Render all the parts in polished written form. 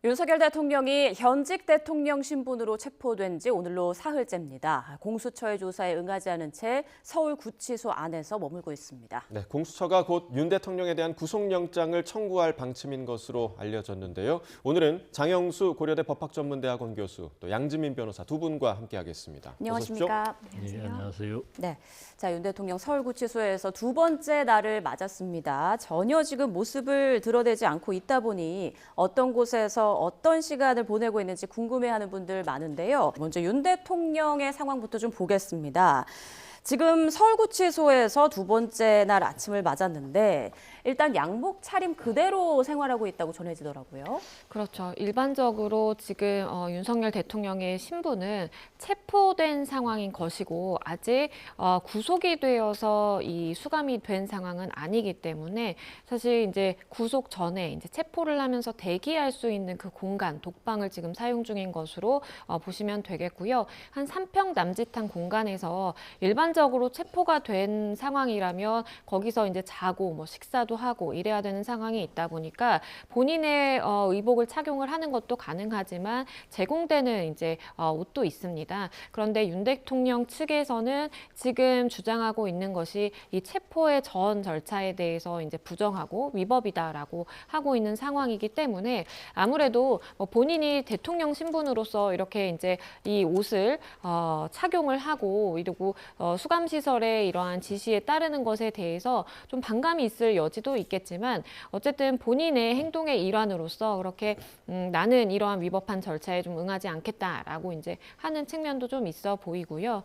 윤석열 대통령이 현직 대통령 신분으로 체포된 지 오늘로 사흘째입니다. 공수처의 조사에 응하지 않은 채 서울구치소 안에서 머물고 있습니다. 네, 공수처가 곧 윤 대통령에 대한 구속영장을 청구할 방침인 것으로 알려졌는데요. 오늘은 장영수 고려대 법학전문대학원 교수, 또 양지민 변호사 두 분과 함께하겠습니다. 안녕하십니까? 네, 안녕하세요. 네, 자, 윤 대통령 서울구치소에서 두 번째 날을 맞았습니다. 전혀 지금 모습을 드러내지 않고 있다 보니 어떤 곳에서 어떤 시간을 보내고 있는지 궁금해하는 분들 많은데요. 먼저 윤 대통령의 상황부터 좀 보겠습니다. 지금 서울구치소에서 두 번째 날 아침을 맞았는데 일단 양복 차림 그대로 생활하고 있다고 전해지더라고요. 그렇죠. 일반적으로 지금 윤석열 대통령의 신분은 체포된 상황인 것이고 아직 구속이 되어서 이 수감이 된 상황은 아니기 때문에 사실 이제 구속 전에 이제 체포를 하면서 대기할 수 있는 그 공간, 독방을 지금 사용 중인 것으로 보시면 되겠고요. 한 3평 남짓한 공간에서 일반적으로 체포가 된 상황이라면 거기서 이제 자고 뭐 식사도 하고 이래야 되는 상황이 있다 보니까 본인의 의복을 착용을 하는 것도 가능하지만 제공되는 이제 옷도 있습니다. 그런데 윤 대통령 측에서는 지금 주장하고 있는 것이 이 체포의 전 절차에 대해서 이제 부정하고 위법이다라고 하고 있는 상황이기 때문에 아무래도 본인이 대통령 신분으로서 이렇게 이제 이 옷을 착용을 하고 이러고 수감시설의 이러한 지시에 따르는 것에 대해서 좀 반감이 있을 여지도 있겠지만 어쨌든 본인의 행동의 일환으로서 그렇게 나는 이러한 위법한 절차에 좀 응하지 않겠다라고 이제 하는 측면도 좀 있어 보이고요.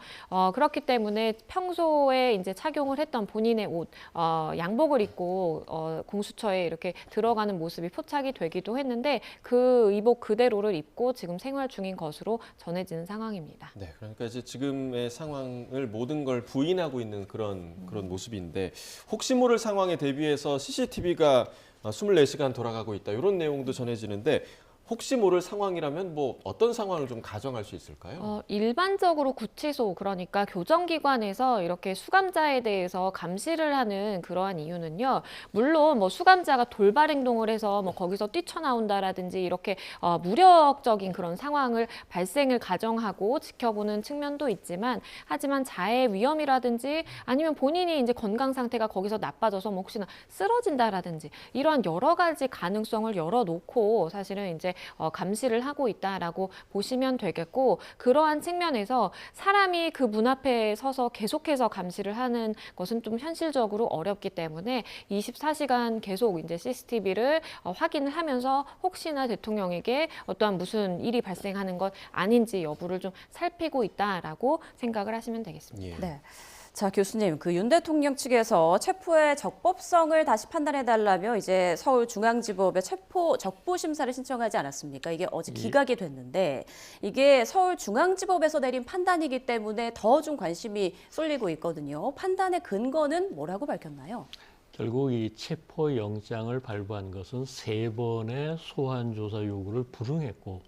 그렇기 때문에 평소에 이제 착용을 했던 본인의 옷, 양복을 입고 공수처에 이렇게 들어가는 모습이 포착이 되기도 했는데 그 의복 그대로를 입고 지금 생활 중인 것으로 전해지는 상황입니다. 네, 그러니까 이제 지금의 상황을 모든 걸 부인하고 있는 그런 모습인데 혹시 모를 상황에 대비해서 CCTV가 24시간 돌아가고 있다 이런 내용도 전해지는데 혹시 모를 상황이라면 뭐 어떤 상황을 좀 가정할 수 있을까요? 일반적으로 구치소 그러니까 교정기관에서 이렇게 수감자에 대해서 감시를 하는 그러한 이유는요. 물론 뭐 수감자가 돌발 행동을 해서 뭐 거기서 뛰쳐나온다라든지 이렇게 무력적인 그런 상황을 발생을 가정하고 지켜보는 측면도 있지만 하지만 자해 위험이라든지 아니면 본인이 이제 건강 상태가 거기서 나빠져서 뭐 혹시나 쓰러진다라든지 이러한 여러 가지 가능성을 열어놓고 사실은 이제 감시를 하고 있다라고 보시면 되겠고 그러한 측면에서 사람이 그 문 앞에 서서 계속해서 감시를 하는 것은 좀 현실적으로 어렵기 때문에 24시간 계속 이제 CCTV를 확인을 하면서 혹시나 대통령에게 어떠한 무슨 일이 발생하는 것 아닌지 여부를 좀 살피고 있다라고 생각을 하시면 되겠습니다. 예. 네. 자, 교수님, 그 윤 대통령 측에서 체포의 적법성을 다시 판단해달라며 이제 서울중앙지법에 체포 적부 심사를 신청하지 않았습니까? 이게 어제 기각이 됐는데 이게 서울중앙지법에서 내린 판단이기 때문에 더 좀 관심이 쏠리고 있거든요. 판단의 근거는 뭐라고 밝혔나요? 결국 이 체포영장을 발부한 것은 3번의 소환조사 요구를 불응했고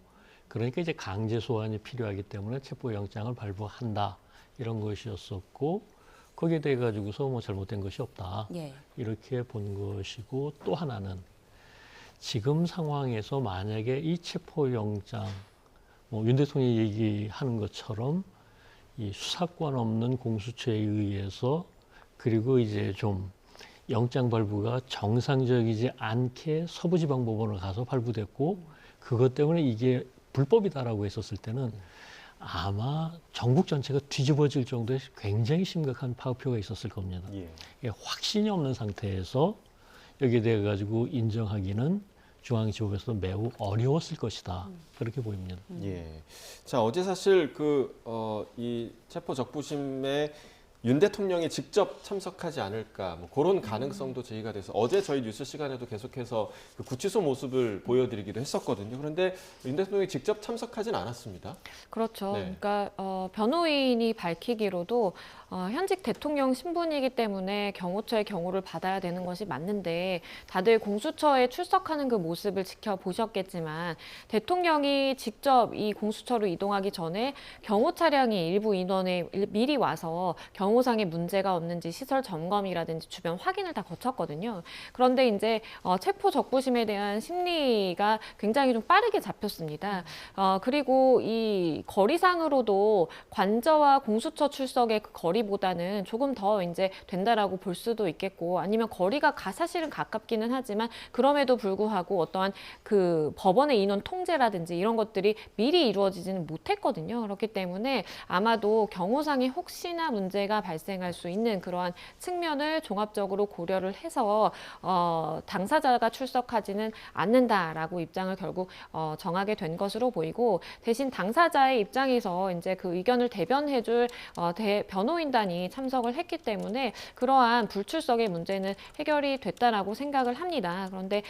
그러니까 이제 강제 소환이 필요하기 때문에 체포영장을 발부한다 이런 것이었었고 거기에 대해 가지고서 뭐 잘못된 것이 없다 예. 이렇게 본 것이고 또 하나는 지금 상황에서 만약에 이 체포영장 윤 대통령이 얘기하는 것처럼 이 수사권 없는 공수처에 의해서 그리고 이제 좀 영장 발부가 정상적이지 않게 서부지방법원을 가서 발부됐고 그것 때문에 이게 불법이다라고 했었을 때는 아마 전국 전체가 뒤집어질 정도의 굉장히 심각한 파급효가 있었을 겁니다. 예. 이게 확신이 없는 상태에서 여기에 대해 가지고 인정하기는 중앙지법에서 매우 어려웠을 것이다. 그렇게 보입니다. 예. 자, 어제 사실 이 체포 적부심에 윤 대통령이 직접 참석하지 않을까 뭐 그런 가능성도 제기가 돼서 어제 저희 뉴스 시간에도 계속해서 그 구치소 모습을 보여드리기도 했었거든요. 그런데 윤 대통령이 직접 참석하진 않았습니다. 그렇죠. 네. 그러니까 변호인이 밝히기로도 현직 대통령 신분이기 때문에 경호처의 경호를 받아야 되는 것이 맞는데 다들 공수처에 출석하는 그 모습을 지켜보셨겠지만 대통령이 직접 이 공수처로 이동하기 전에 경호 차량이 일부 인원에 미리 와서 경호상의 문제가 없는지 시설 점검이라든지 주변 확인을 다 거쳤거든요. 그런데 이제 체포 적부심에 대한 심리가 굉장히 좀 빠르게 잡혔습니다. 그리고 이 거리상으로도 관저와 공수처 출석의 그 거리보다는 조금 더 이제 된다라고 볼 수도 있겠고, 아니면 거리가 사실은 가깝기는 하지만 그럼에도 불구하고 어떠한 그 법원의 인원 통제라든지 이런 것들이 미리 이루어지지는 못했거든요. 그렇기 때문에 아마도 경호상에 혹시나 문제가 발생할 수 있는 그러한 측면을 종합적으로 고려를 해서 당사자가 출석하지는 않는다라고 입장을 결국 정하게 된 것으로 보이고, 대신 당사자의 입장에서 이제 그 의견을 대변해줄 변호인단이 참석을 했기 때문에 그러한 불출석의 문제는 해결이 됐다라고 생각을 합니다. 그런데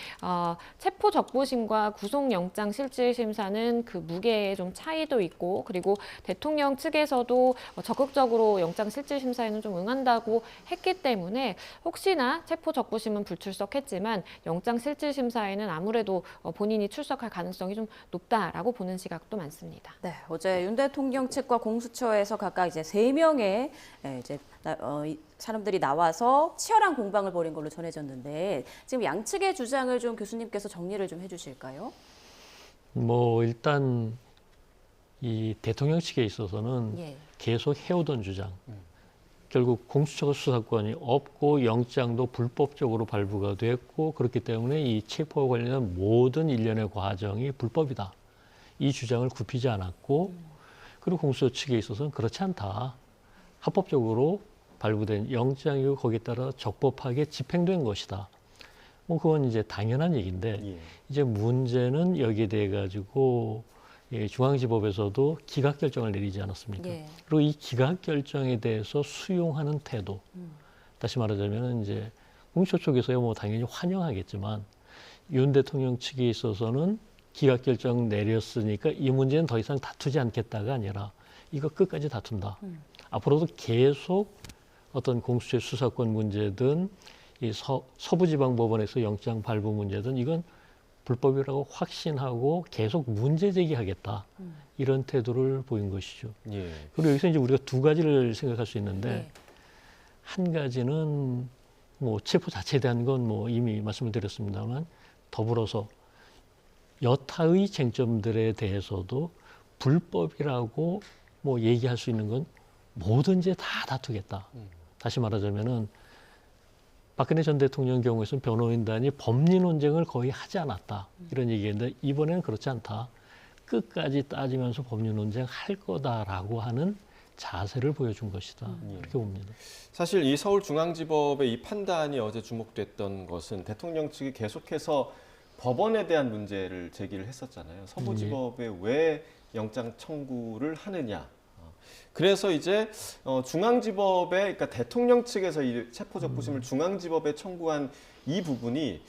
체포 적부심과 구속영장 실질심사는 그 무게에 좀 차이도 있고, 그리고 대통령 측에서도 적극적으로 영장 실질심사에는 좀 응한다고 했기 때문에 혹시나 체포 적부심은 불출석했지만 영장 실질심사에는 아무래도 본인이 출석할 가능성이 좀 높다라고 보는 시각도 많습니다. 네, 어제 윤 대통령 측과 공수처에서 각각 이제 3명의 이제 사람들이 나와서 치열한 공방을 벌인 걸로 전해졌는데, 지금 양측의 주장을 좀 교수님께서 정리를 좀 해주실까요? 뭐 일단 이 대통령 측에 있어서는 예. 계속 해오던 주장. 결국 공수처가 수사권이 없고 영장도 불법적으로 발부가 됐고, 그렇기 때문에 이 체포와 관련한 모든 일련의 과정이 불법이다. 이 주장을 굽히지 않았고, 그리고 공수처 측에 있어서는 그렇지 않다. 합법적으로 발부된 영장이고 거기에 따라 적법하게 집행된 것이다. 뭐 그건 이제 당연한 얘기인데, 예. 이제 문제는 여기에 대해 가지고 중앙지법에서도 기각 결정을 내리지 않았습니까? 예. 그리고 이 기각 결정에 대해서 수용하는 태도. 다시 말하자면 이제 공수처 쪽에서야 뭐 당연히 환영하겠지만, 윤 대통령 측에 있어서는 기각 결정 내렸으니까 이 문제는 더 이상 다투지 않겠다가 아니라 이거 끝까지 다툰다. 앞으로도 계속 어떤 공수처 수사권 문제든 이 서부지방법원에서 영장 발부 문제든 이건 불법이라고 확신하고 계속 문제 제기하겠다. 이런 태도를 보인 것이죠. 예. 그리고 여기서 이제 우리가 두 가지를 생각할 수 있는데, 예. 한 가지는 뭐 체포 자체에 대한 건 뭐 이미 말씀을 드렸습니다만, 더불어서 여타의 쟁점들에 대해서도 불법이라고 뭐 얘기할 수 있는 건 뭐든지 다 다투겠다. 다시 말하자면은 박근혜 전 대통령 경우에서는 변호인단이 법리 논쟁을 거의 하지 않았다. 이런 얘기인데, 이번에는 그렇지 않다. 끝까지 따지면서 법리 논쟁할 거다라고 하는 자세를 보여준 것이다. 그렇게 봅니다. 사실 이 서울중앙지법의 이 판단이 어제 주목됐던 것은 대통령 측이 계속해서 법원에 대한 문제를 제기를 했었잖아요. 서부지법에 왜 영장 청구를 하느냐. 그래서 이제 중앙지법에, 그러니까 대통령 측에서 이 체포적부심을 중앙지법에 청구한 이 부분이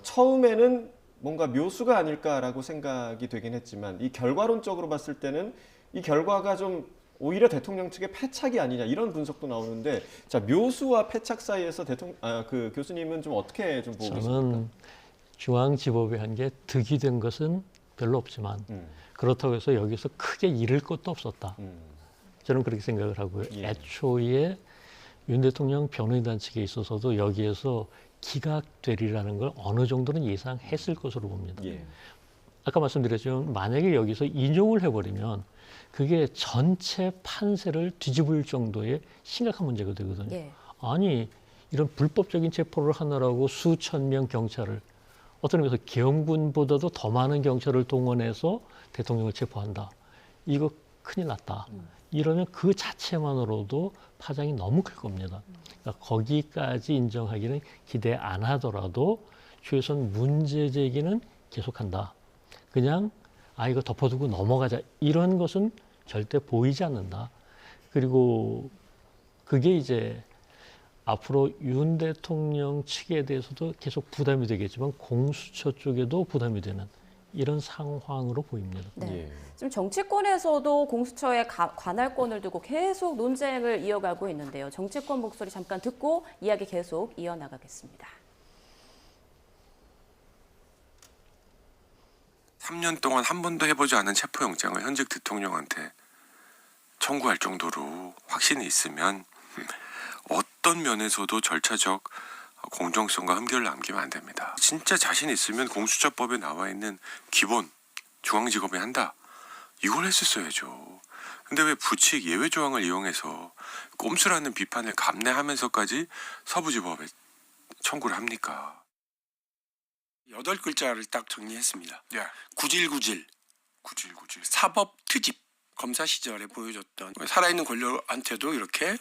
처음에는 뭔가 묘수가 아닐까라고 생각이 되긴 했지만, 이 결과론적으로 봤을 때는 이 결과가 좀 오히려 대통령 측의 패착이 아니냐 이런 분석도 나오는데, 자, 묘수와 패착 사이에서 그 교수님은 좀 어떻게 좀 보고 계십니까? 저는 중앙지법이 한 게 득이 된 것은 별로 없지만, 그렇다고 해서 여기서 크게 잃을 것도 없었다. 저는 그렇게 생각을 하고요. 예. 애초에 윤 대통령 변호인단 측에 있어서도 여기에서 기각되리라는 걸 어느 정도는 예상했을 것으로 봅니다. 예. 아까 말씀드렸지만 만약에 여기서 인용을 해버리면 그게 전체 판세를 뒤집을 정도의 심각한 문제가 되거든요. 예. 아니, 이런 불법적인 체포를 하느라고 수천 명 경찰을, 어떤 의미에서 계엄군보다도 더 많은 경찰을 동원해서 대통령을 체포한다. 이거 큰일 났다. 이러면 그 자체만으로도 파장이 너무 클 겁니다. 그러니까 거기까지 인정하기는 기대 안 하더라도 최소한 문제 제기는 계속한다. 그냥 이거 덮어두고 넘어가자, 이런 것은 절대 보이지 않는다. 그리고 그게 이제 앞으로 윤 대통령 측에 대해서도 계속 부담이 되겠지만 공수처 쪽에도 부담이 되는 이런 상황으로 보입니다. 네. 예. 지금 정치권에서도 공수처의 관할권을 두고 계속 논쟁을 이어가고 있는데요. 정치권 목소리 잠깐 듣고 이야기 계속 이어나가겠습니다. 3년 동안 한 번도 해보지 않은 체포영장을 현직 대통령한테 청구할 정도로 확신이 있으면 어떤 면에서도 절차적 공정성과 흠결을 남기면 안 됩니다. 진짜 자신 있으면 공수처법에 나와 있는 기본 중앙지검이 한다. 이걸 했었어야죠. 근데 왜 부칙 예외 조항을 이용해서 꼼수라는 비판을 감내하면서까지 서부지법에 청구를 합니까? 8글자를 딱 정리했습니다. 예. 구질구질, 구질구질. 사법 트집. 검사 시절에 보여줬던 살아있는 권력한테도 이렇게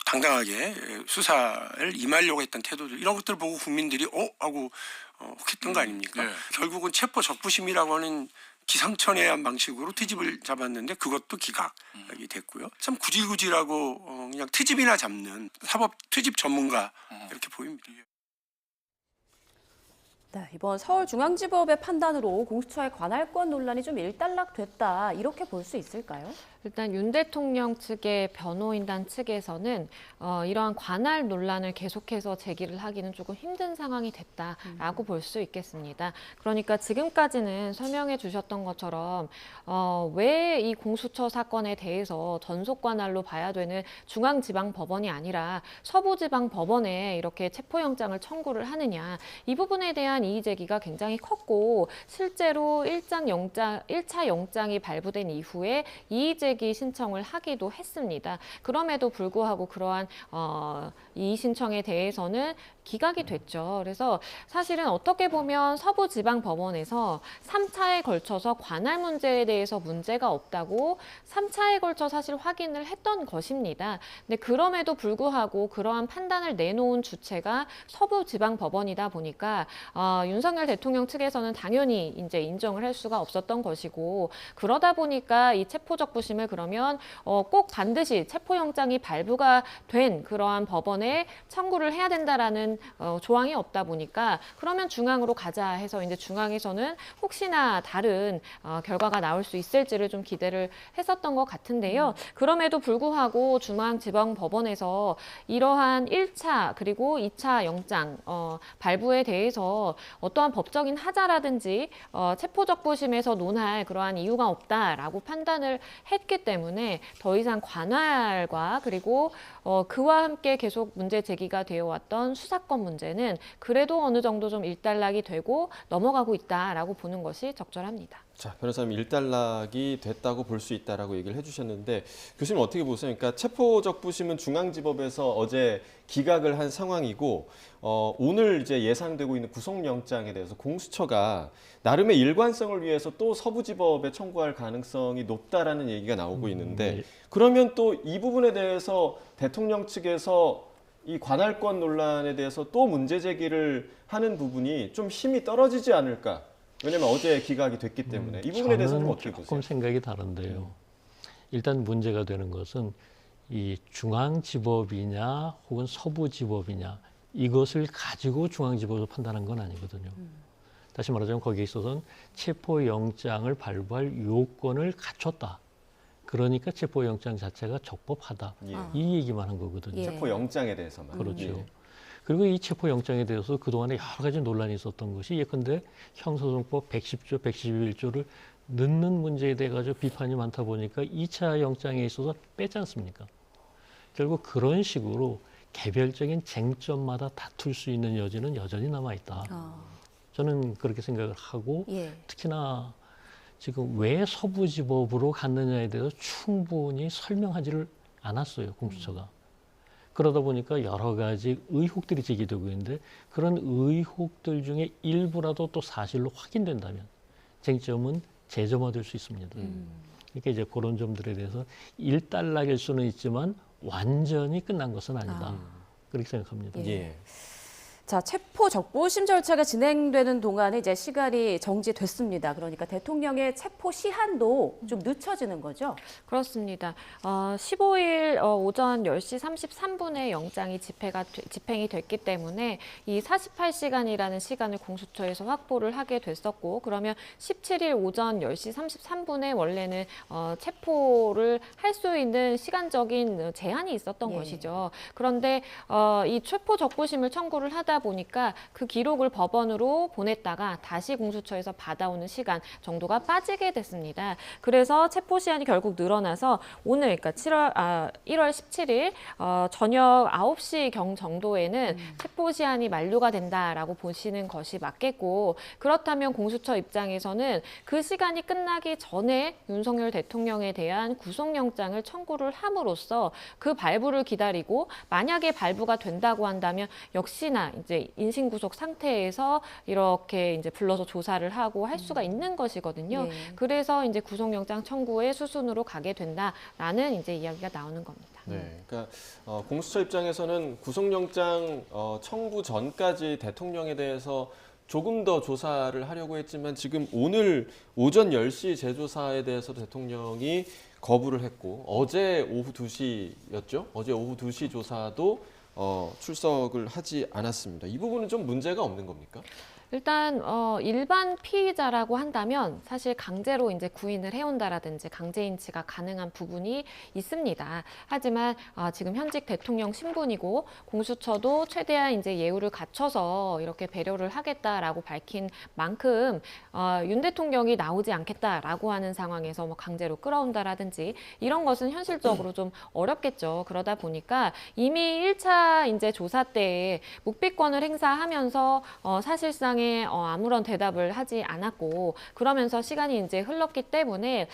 당당하게 수사를 임하려고 했던 태도들, 이런 것들을 보고 국민들이 하고 혹했던 거 아닙니까? 네. 결국은 체포 적부심이라고 하는 기상천외한 방식으로 트집을 잡았는데 그것도 기각이 됐고요. 참 구질구질하고 그냥 트집이나 잡는 사법 트집 전문가 이렇게 보입니다. 네, 이번 서울중앙지법의 판단으로 공수처의 관할권 논란이 좀 일단락됐다, 이렇게 볼 수 있을까요? 일단 윤 대통령 측의 변호인단 측에서는 이러한 관할 논란을 계속해서 제기를 하기는 조금 힘든 상황이 됐다라고 볼 수 있겠습니다. 그러니까 지금까지는 설명해 주셨던 것처럼 왜 이 공수처 사건에 대해서 전속 관할로 봐야 되는 중앙지방법원이 아니라 서부지방법원에 이렇게 체포영장을 청구를 하느냐, 이 부분에 대한 이의 제기가 굉장히 컸고, 실제로 1차 영장이 발부된 이후에 이의 제기 신청을 하기도 했습니다. 그럼에도 불구하고 그러한 이의 신청에 대해서는 기각이 됐죠. 그래서 사실은 어떻게 보면 서부지방법원에서 3차에 걸쳐서 관할 문제에 대해서 문제가 없다고 3차에 걸쳐 사실 확인을 했던 것입니다. 근데 그럼에도 불구하고 그러한 판단을 내놓은 주체가 서부지방법원이다 보니까 윤석열 대통령 측에서는 당연히 이제 인정을 할 수가 없었던 것이고, 그러다 보니까 이 체포적부심을 그러면 꼭 반드시 체포영장이 발부가 된 그러한 법원에 청구를 해야 된다라는 조항이 없다 보니까 그러면 중앙으로 가자 해서 이제 중앙에서는 혹시나 다른 결과가 나올 수 있을지를 좀 기대를 했었던 것 같은데요. 그럼에도 불구하고 중앙지방법원에서 이러한 1차 그리고 2차 영장 발부에 대해서 어떠한 법적인 하자라든지 체포적부심에서 논할 그러한 이유가 없다라고 판단을 했기 때문에 더 이상 관할과 그리고 그와 함께 계속 문제 제기가 되어 왔던 수사권 문제는 그래도 어느 정도 좀 일단락이 되고 넘어가고 있다라고 보는 것이 적절합니다. 자, 변호사님, 일단락이 됐다고 볼 수 있다라고 얘기를 해주셨는데, 교수님 어떻게 보세요? 그러니까 체포적부심은 중앙지법에서 어제 기각을 한 상황이고, 오늘 이제 예상되고 있는 구속영장에 대해서 공수처가 나름의 일관성을 위해서 또 서부지법에 청구할 가능성이 높다라는 얘기가 나오고 있는데, 그러면 또 이 부분에 대해서 대통령 측에서 이 관할권 논란에 대해서 또 문제 제기를 하는 부분이 좀 힘이 떨어지지 않을까? 왜냐면 어제 기각이 됐기 때문에. 이 부분에 대해서는 저는 어떻게 보세요? 조금 생각이 다른데요. 일단 문제가 되는 것은 이 중앙지법이냐 혹은 서부지법이냐, 이것을 가지고 중앙지법을 판단한 건 아니거든요. 다시 말하자면 거기에 있어서는 체포영장을 발부할 요건을 갖췄다. 그러니까 체포영장 자체가 적법하다. 예. 이 얘기만 한 거거든요. 예. 체포영장에 대해서만. 그렇죠. 예. 그리고 이 체포영장에 대해서 그동안에 여러 가지 논란이 있었던 것이, 예컨대 형사소송법 110조, 111조를 넣는 문제에 대해 가지고 비판이 많다 보니까 2차 영장에 있어서 뺐지 않습니까? 결국 그런 식으로 개별적인 쟁점마다 다툴 수 있는 여지는 여전히 남아있다. 저는 그렇게 생각을 하고, 예. 특히나 지금 왜 서부지법으로 갔느냐에 대해서 충분히 설명하지를 않았어요, 공수처가. 그러다 보니까 여러 가지 의혹들이 제기되고 있는데, 그런 의혹들 중에 일부라도 또 사실로 확인된다면 쟁점은 재점화될 수 있습니다. 그러니까 이제 그런 점들에 대해서 일단락일 수는 있지만 완전히 끝난 것은 아니다. 그렇게 생각합니다. 예. 자, 체포 적부심 절차가 진행되는 동안에 이제 시간이 정지됐습니다. 그러니까 대통령의 체포 시한도 좀 늦춰지는 거죠? 그렇습니다. 15일 오전 10시 33분에 영장이 집행이 됐기 때문에 이 48시간이라는 시간을 공수처에서 확보를 하게 됐었고, 그러면 17일 오전 10시 33분에 원래는 체포를 할 수 있는 시간적인 제한이 있었던 예. 것이죠. 그런데 이 체포 적부심을 청구를 하다 하다 보니까 그 기록을 법원으로 보냈다가 다시 공수처에서 받아오는 시간 정도가 빠지게 됐습니다. 그래서 체포 시한이 결국 늘어나서 오늘, 그러니까 1월 17일 저녁 9시 경 정도에는 체포 시한이 만료가 된다라고 보시는 것이 맞겠고, 그렇다면 공수처 입장에서는 그 시간이 끝나기 전에 윤석열 대통령에 대한 구속영장을 청구를 함으로써 그 발부를 기다리고, 만약에 발부가 된다고 한다면 역시나 이제 인신구속 상태에서 이렇게 이제 불러서 조사를 하고 할 수가 있는 것이거든요. 네. 그래서 이제 구속영장 청구의 수순으로 가게 된다라는 이제 이야기가 나오는 겁니다. 네, 그러니까 공수처 입장에서는 구속영장 청구 전까지 대통령에 대해서 조금 더 조사를 하려고 했지만 지금 오늘 오전 10시 재조사에 대해서도 대통령이 거부를 했고, 어제 오후 2시였죠? 어제 오후 2시 조사도 출석을 하지 않았습니다. 이 부분은 좀 문제가 없는 겁니까? 일단 일반 피의자라고 한다면 사실 강제로 이제 구인을 해온다라든지 강제인치가 가능한 부분이 있습니다. 하지만 지금 현직 대통령 신분이고 공수처도 최대한 이제 예우를 갖춰서 이렇게 배려를 하겠다라고 밝힌 만큼 윤 대통령이 나오지 않겠다라고 하는 상황에서 뭐 강제로 끌어온다라든지 이런 것은 현실적으로 좀 어렵겠죠. 그러다 보니까 이미 1차 이제 조사 때에 묵비권을 행사하면서 사실상 아무런 대답을 하지 않았고, 그러면서 시간이 이제 흘렀기 때문에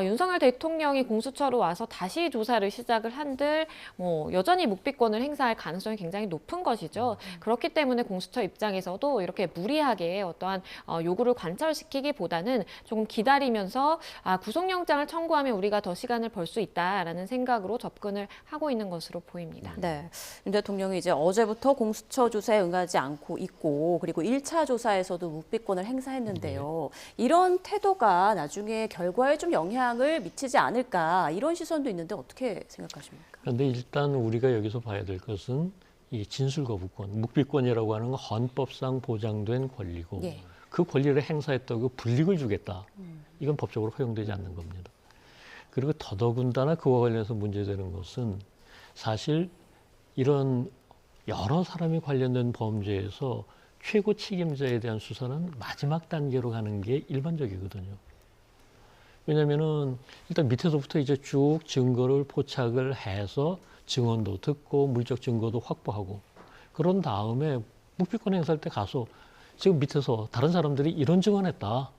윤석열 대통령이 공수처로 와서 다시 조사를 시작을 한들 뭐 여전히 묵비권을 행사할 가능성이 굉장히 높은 것이죠. 그렇기 때문에 공수처 입장에서도 이렇게 무리하게 어떠한 요구를 관철시키기보다는 조금 기다리면서 구속영장을 청구하면 우리가 더 시간을 벌 수 있다라는 생각으로 접근을 하고 있는 것으로 보입니다. 네, 윤 대통령이 이제 어제부터 공수처 조사에 응하지 않고 있고, 그리고 1차 조사에서도 묵비권을 행사했는데요. 이런 태도가 나중에 결과에 좀 영향을 미치지 않을까, 이런 시선도 있는데 어떻게 생각하십니까? 그런데 일단 우리가 여기서 봐야 될 것은 이 진술거부권, 묵비권이라고 하는 건 헌법상 보장된 권리고, 예. 그 권리를 행사했다고 불이익을 주겠다. 이건 법적으로 허용되지 않는 겁니다. 그리고 더더군다나 그와 관련해서 문제되는 것은 사실 이런 여러 사람이 관련된 범죄에서 최고 책임자에 대한 수사는 마지막 단계로 가는 게 일반적이거든요. 왜냐면은 일단 밑에서부터 이제 쭉 증거를 포착을 해서 증언도 듣고 물적 증거도 확보하고, 그런 다음에 묵비권 행사할 때 가서 지금 밑에서 다른 사람들이 이런 증언했다,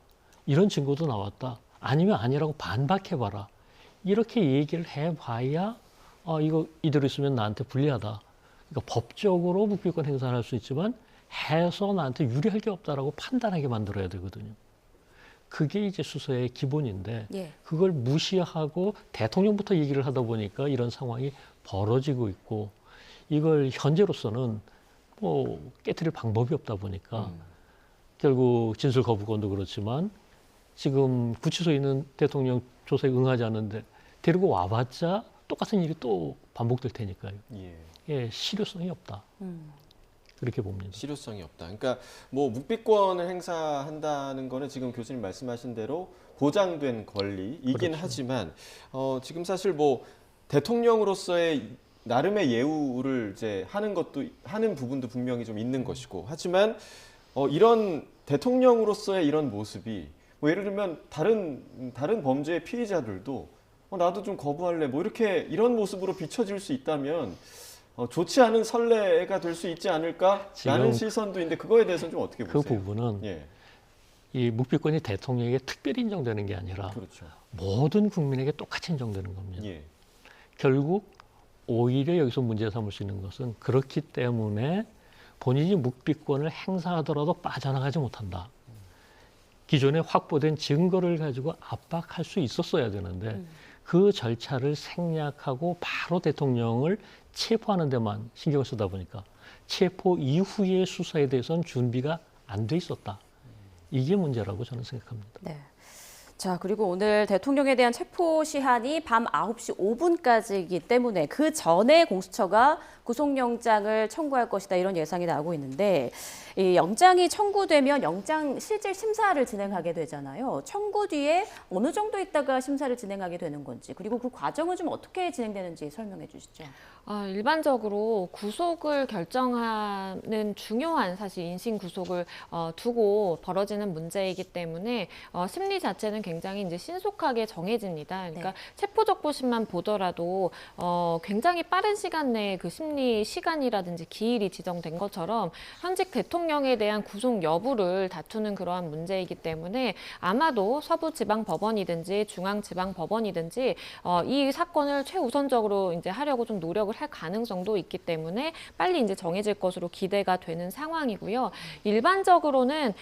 이런 증거도 나왔다, 아니면 아니라고 반박해봐라, 이렇게 얘기를 해봐야 이거 이대로 있으면 나한테 불리하다. 그러니까 법적으로 묵비권 행사를 할 수 있지만 해서 나한테 유리할 게 없다라고 판단하게 만들어야 되거든요. 그게 이제 수사의 기본인데, 예. 그걸 무시하고 대통령부터 얘기를 하다 보니까 이런 상황이 벌어지고 있고, 이걸 현재로서는 뭐 깨트릴 방법이 없다 보니까 결국 진술 거부권도 그렇지만 지금 구치소에 있는 대통령 조사에 응하지 않는데 데리고 와봤자 똑같은 일이 또 반복될 테니까요. 예. 예, 실효성이 없다. 그렇게 봅니다. 실효성이 없다. 그러니까 뭐 묵비권을 행사한다는 거는 지금 교수님 말씀하신 대로 보장된 권리이긴 그렇죠. 하지만 지금 사실 뭐 대통령으로서의 나름의 예우를 이제 하는 부분도 분명히 좀 있는 것이고, 하지만 이런 대통령으로서의 이런 모습이 뭐 예를 들면 다른 범죄의 피의자들도 나도 좀 거부할래, 뭐 이런 모습으로 비춰질 수 있다면 좋지 않은 선례가 될 수 있지 않을까라는 시선도 있는데, 그거에 대해서는 좀 어떻게 보세요? 그 부분은 예, 이 묵비권이 대통령에게 특별히 인정되는 게 아니라 그렇죠. 모든 국민에게 똑같이 인정되는 겁니다. 예, 결국 오히려 여기서 문제 삼을 수 있는 것은 그렇기 때문에 본인이 묵비권을 행사하더라도 빠져나가지 못한다. 기존에 확보된 증거를 가지고 압박할 수 있었어야 되는데 그 절차를 생략하고 바로 대통령을 체포하는 데만 신경을 쓰다 보니까 체포 이후의 수사에 대해서는 준비가 안 돼 있었다. 이게 문제라고 저는 생각합니다. 네. 자, 그리고 오늘 대통령에 대한 체포 시한이 밤 9시 5분까지이기 때문에 그 전에 공수처가 구속영장을 청구할 것이다, 이런 예상이 나오고 있는데, 이 영장이 청구되면 영장 실질 심사를 진행하게 되잖아요. 청구 뒤에 어느 정도 있다가 심사를 진행하게 되는 건지, 그리고 그 과정은 좀 어떻게 진행되는지 설명해 주시죠. 일반적으로 구속을 결정하는 중요한 사실 인신 구속을 두고 벌어지는 문제이기 때문에 심리 자체는 굉장히 이제 신속하게 정해집니다. 그러니까 네. 체포적부심만 보더라도 굉장히 빠른 시간 내에 그 심리 시간이라든지 기일이 지정된 것처럼 현직 대통령에 대한 구속 여부를 다투는 그러한 문제이기 때문에 아마도 서부지방법원이든지 중앙지방법원이든지 이 사건을 최우선적으로 이제 하려고 좀 노력을 할 가능성도 있기 때문에 빨리 이제 정해질 것으로 기대가 되는 상황이고요. 일반적으로는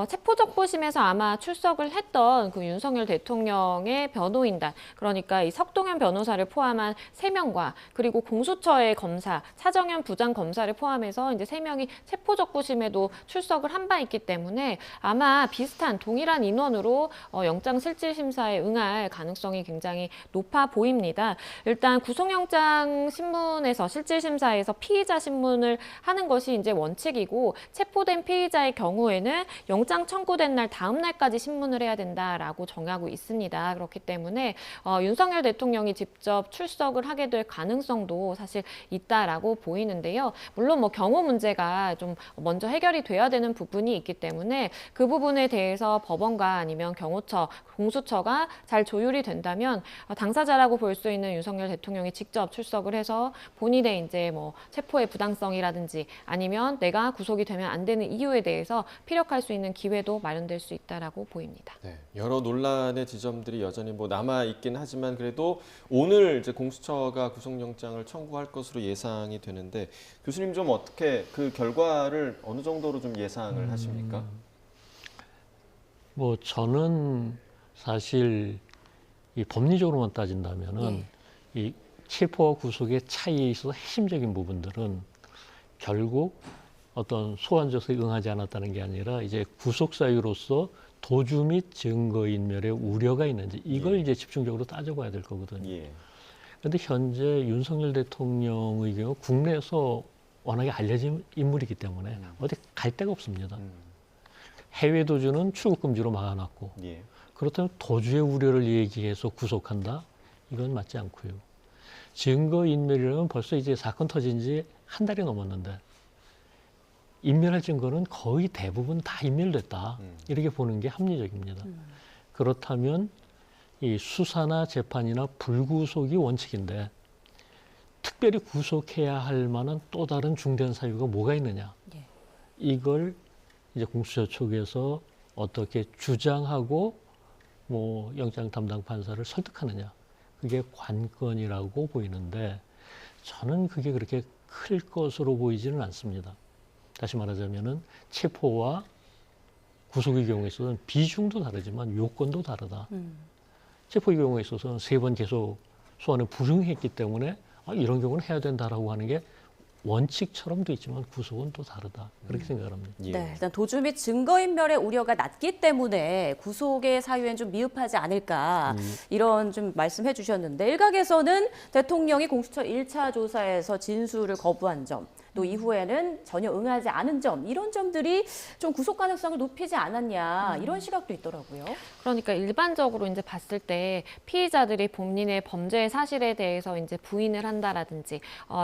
체포적부심에서 아마 출석을 했던 그 윤석열 대통령의 변호인단, 그러니까 이 석동현 변호사를 포함한 3명과 그리고 공수처의 검사, 차정현 부장검사를 포함해서 이제 3명이 체포적부심에도 출석을 한 바 있기 때문에 아마 비슷한 동일한 인원으로 영장실질심사에 응할 가능성이 굉장히 높아 보입니다. 일단 구속영장 신문에서 실질심사에서 피의자 신문을 하는 것이 이제 원칙이고, 체포된 피의자의 경우에는 영장 청구된 날 다음 날까지 신문을 해야 된다라고 정하고 있습니다. 그렇기 때문에 윤석열 대통령이 직접 출석을 하게 될 가능성도 사실 있다라고 보이는데요. 물론 뭐 경호 문제가 좀 먼저 해결이 돼야 되는 부분이 있기 때문에 그 부분에 대해서 법원과 아니면 경호처, 공수처가 잘 조율이 된다면 당사자라고 볼 수 있는 윤석열 대통령이 직접 출석을 해서 본인의 이제 뭐 체포의 부당성이라든지 아니면 내가 구속이 되면 안 되는 이유에 대해서 피력할 수 있는 기회도 마련될 수 있다라고 보입니다. 네, 여러 논란의 지점들이 여전히 뭐 남아 있긴 하지만 그래도 오늘 이제 공수처가 구속영장을 청구할 것으로 예상이 되는데, 교수님 좀 어떻게 그 결과를 어느 정도로 좀 예상을 하십니까? 뭐 저는 사실 이 법리적으로만 따진다면은 이 체포와 구속의 차이에 있어서 핵심적인 부분들은 결국 어떤 소환 조사에 응하지 않았다는 게 아니라 이제 구속 사유로서 도주 및 증거인멸의 우려가 있는지 이걸 이제 집중적으로 따져봐야 될 거거든요. 예. 그런데 현재 윤석열 대통령의 경우 국내에서 워낙에 알려진 인물이기 때문에 어디 갈 데가 없습니다. 해외 도주는 출국 금지로 막아놨고, 예. 그렇다면 도주의 우려를 얘기해서 구속한다? 이건 맞지 않고요. 증거인멸이라면 벌써 이제 사건 터진 지 한 달이 넘었는데 인멸할 증거는 거의 대부분 다 인멸됐다. 이렇게 보는 게 합리적입니다. 그렇다면 이 수사나 재판이나 불구속이 원칙인데 특별히 구속해야 할 만한 또 다른 중대한 사유가 뭐가 있느냐. 예. 이걸 이제 공수처 쪽에서 어떻게 주장하고 뭐 영장 담당 판사를 설득하느냐. 그게 관건이라고 보이는데 저는 그게 그렇게 클 것으로 보이지는 않습니다. 다시 말하자면은 체포와 구속의 경우에 있어서는 비중도 다르지만 요건도 다르다. 체포의 경우에 있어서는 3번 계속 소환에 불응했기 때문에 이런 경우는 해야 된다라고 하는 게 원칙처럼 돼 있지만 구속은 또 다르다. 그렇게 생각을 합니다. 예. 네, 일단 도주 및 증거인멸의 우려가 낮기 때문에 구속의 사유엔 좀 미흡하지 않을까 이런 좀 말씀해 주셨는데, 일각에서는 대통령이 공수처 1차 조사에서 진술을 거부한 점, 또 이후에는 전혀 응하지 않은 점, 이런 점들이 좀 구속 가능성을 높이지 않았냐 이런 시각도 있더라고요. 그러니까 일반적으로 이제 봤을 때 피의자들이 본인의 범죄 사실에 대해서 이제 부인을 한다라든지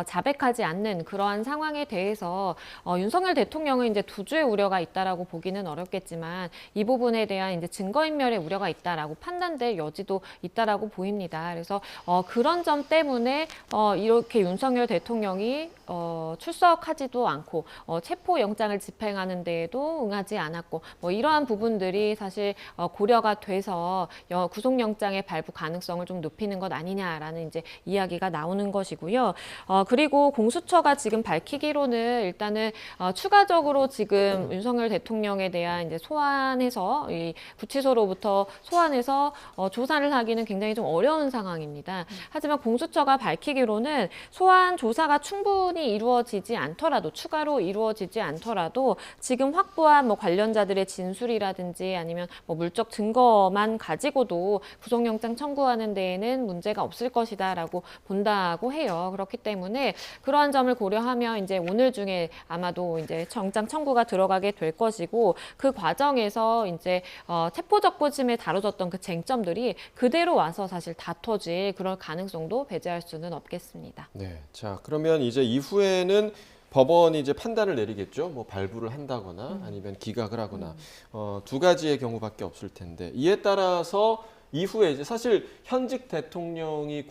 자백하지 않는 그러한 상황에 대해서 윤석열 대통령은 이제 도주의 우려가 있다라고 보기는 어렵겠지만 이 부분에 대한 이제 증거인멸의 우려가 있다라고 판단될 여지도 있다라고 보입니다. 그래서 그런 점 때문에 이렇게 윤석열 대통령이 출석하지도 않고 체포영장을 집행하는 데에도 응하지 않았고 뭐 이러한 부분들이 사실 고려가 돼서 구속영장의 발부 가능성을 좀 높이는 것 아니냐라는 이제 이야기가 나오는 것이고요. 그리고 공수처가 지금 밝히기로는 일단은 추가적으로 지금 윤석열 대통령에 대한 이제 소환해서 이 구치소로부터 소환해서 조사를 하기는 굉장히 좀 어려운 상황입니다. 하지만 공수처가 밝히기로는 소환 조사가 충분히 이루어지지 이루어지지 않더라도 추가로 이루어지지 않더라도 지금 확보한 뭐 관련자들의 진술이라든지 아니면 뭐 물적 증거만 가지고도 구속영장 청구하는 데에는 문제가 없을 것이다라고 본다고 해요. 그렇기 때문에 그러한 점을 고려하면 이제 오늘 중에 아마도 이제 영장 청구가 들어가게 될 것이고 그 과정에서 이제 체포적부심에 다뤄졌던 그 쟁점들이 그대로 와서 사실 다퉈질 그럴 가능성도 배제할 수는 없겠습니다. 네. 자, 그러면 이제 이후에는 법원이 이제 판단을 내리겠죠. 뭐 발부를 한다거나 아니면 기각을 하거나 두 가지의 경우밖에 없을 텐데 이에 따라서 이후에 이제 사실 현직 대통령이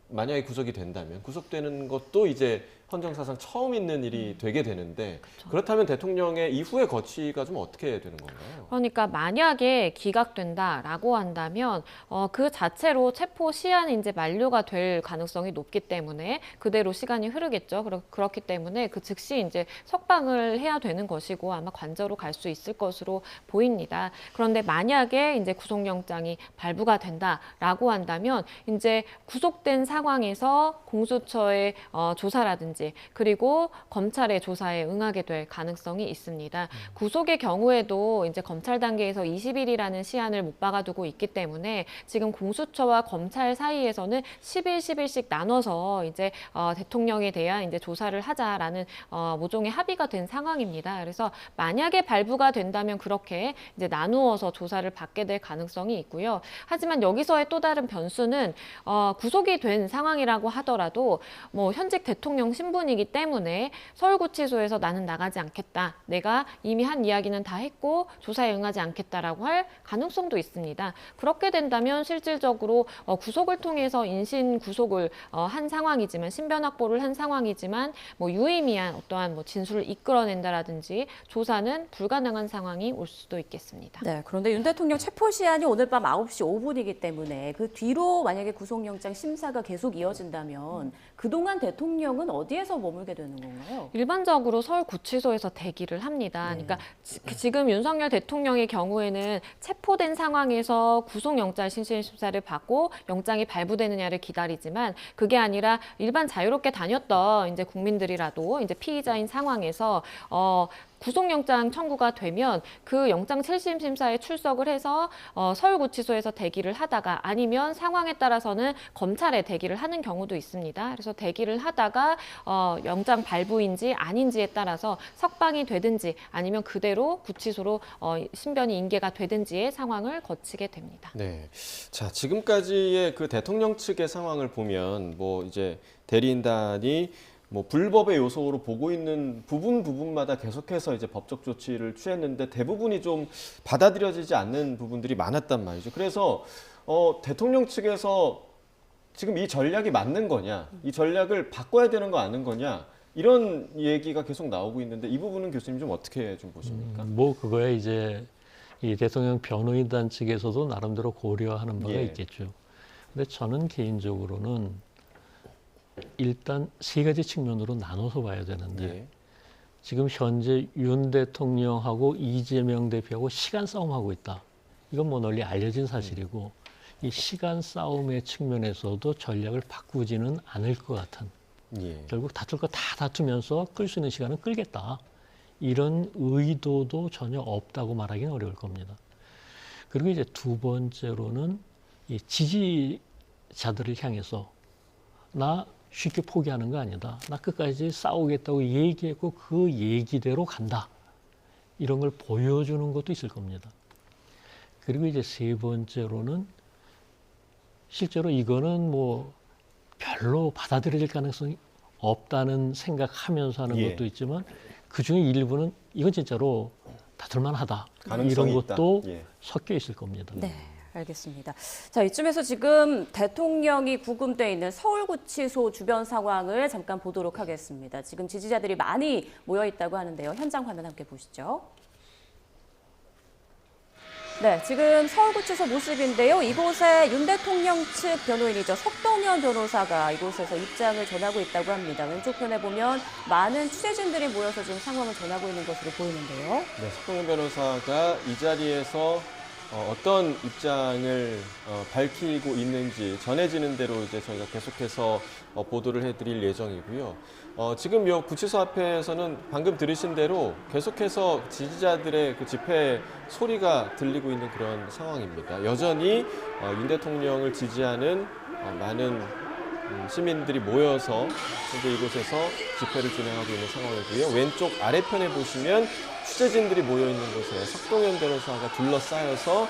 만약에 구속이 된다면 구속되는 것도 이제 헌정사상 처음 있는 일이 되게 되는데 그렇다면 대통령의 이후의 거취가 좀 어떻게 되는 건가요? 그러니까 만약에 기각된다라고 한다면 그 자체로 체포 시한이 이제 만료가 될 가능성이 높기 때문에 그대로 시간이 흐르겠죠. 그렇기 때문에 그 즉시 이제 석방을 해야 되는 것이고 아마 관저로 갈 수 있을 것으로 보입니다. 그런데 만약에 이제 구속영장이 발부가 된다라고 한다면 이제 구속된 상황에서 공수처의 조사라든지 그리고 검찰의 조사에 응하게 될 가능성이 있습니다. 구속의 경우에도 이제 검찰 단계에서 20일이라는 시한을 못 박아두고 있기 때문에 지금 공수처와 검찰 사이에서는 10일, 10일씩 나눠서 이제 대통령에 대한 이제 조사를 하자라는 모종의 합의가 된 상황입니다. 그래서 만약에 발부가 된다면 그렇게 이제 나누어서 조사를 받게 될 가능성이 있고요. 하지만 여기서의 또 다른 변수는 구속이 된 상황이라고 하더라도 뭐 현직 대통령 신분이기 때문에 서울구치소에서 나는 나가지 않겠다. 내가 이미 한 이야기는 다 했고 조사에 응하지 않겠다라고 할 가능성도 있습니다. 그렇게 된다면 실질적으로 구속을 통해서 인신 구속을 한 상황이지만 신변 확보를 한 상황이지만 뭐 유의미한 어떠한 뭐 진술을 이끌어낸다라든지 조사는 불가능한 상황이 올 수도 있겠습니다. 네, 그런데 윤 대통령 체포 시한이 오늘 밤 9시 5분이기 때문에 그 뒤로 만약에 구속영장 심사가 계속 이어진다면 그동안 대통령은 어디에서 머물게 되는 건가요? 일반적으로 서울구치소에서 대기를 합니다. 그러니까 지금 윤석열 대통령의 경우에는 체포된 상황에서 구속영장 신심사를 받고 영장이 발부되느냐를 기다리지만 그게 아니라 일반 자유롭게 다녔던 이제 국민들이라도 이제 피의자인 상황에서 구속영장 청구가 되면 그 영장 7심 심사에 출석을 해서 서울구치소에서 대기를 하다가 아니면 상황에 따라서는 검찰에 대기를 하는 경우도 있습니다. 그래서 대기를 하다가 영장 발부인지 아닌지에 따라서 석방이 되든지 아니면 그대로 구치소로 신변이 인계가 되든지의 상황을 거치게 됩니다. 네. 자, 지금까지의 그 대통령 측의 상황을 보면 뭐 이제 대리인단이 뭐 불법의 요소로 보고 있는 부분마다 계속해서 이제 법적 조치를 취했는데 대부분이 좀 받아들여지지 않는 부분들이 많았단 말이죠. 그래서 대통령 측에서 지금 이 전략이 맞는 거냐, 이 전략을 바꿔야 되는 거 아는 거냐, 이런 얘기가 계속 나오고 있는데 이 부분은 교수님 좀 어떻게 좀 보십니까? 뭐 그거야 이제 이 대통령 변호인단 측에서도 나름대로 고려하는 바가 있겠죠. 근데 저는 개인적으로는 일단 세 가지 측면으로 나눠서 봐야 되는데 지금 현재 윤 대통령하고 이재명 대표하고 시간 싸움하고 있다. 이건 뭐 널리 알려진 사실이고 이 시간 싸움의 측면에서도 전략을 바꾸지는 않을 것 같은 결국 다툴 거 다 다투면서 끌 수 있는 시간은 끌겠다. 이런 의도도 전혀 없다고 말하기는 어려울 겁니다. 그리고 이제 두 번째로는 이 지지자들을 향해서 나 쉽게 포기하는 거 아니다. 나 끝까지 싸우겠다고 얘기했고 그 얘기대로 간다. 이런 걸 보여주는 것도 있을 겁니다. 그리고 이제 세 번째로는 실제로 이거는 뭐 별로 받아들일 가능성이 없다는 생각하면서 하는 것도 있지만 그중에 일부는 이건 진짜로 다툴만 하다. 이런 것도 섞여 있을 겁니다. 네. 알겠습니다. 자, 이쯤에서 지금 대통령이 구금돼 있는 서울구치소 주변 상황을 잠깐 보도록 하겠습니다. 지금 지지자들이 많이 모여 있다고 하는데요. 현장 화면 함께 보시죠. 네, 지금 서울구치소 모습인데요. 이곳에 윤 대통령 측 변호인이죠. 석동현 변호사가 이곳에서 입장을 전하고 있다고 합니다. 왼쪽편에 보면 많은 취재진들이 모여서 지금 상황을 전하고 있는 것으로 보이는데요. 네, 석동현 변호사가 이 자리에서 어떤 입장을 밝히고 있는지 전해지는 대로 이제 저희가 계속해서 보도를 해드릴 예정이고요. 지금 요 구치소 앞에서는 방금 들으신 대로 계속해서 지지자들의 그 집회 소리가 들리고 있는 그런 상황입니다. 여전히 윤 대통령을 지지하는 많은 시민들이 모여서 현재 이곳에서 집회를 진행하고 있는 상황이고요. 왼쪽 아래편에 보시면 취재진들이 모여 있는 곳에 석동현 변호사가 둘러싸여서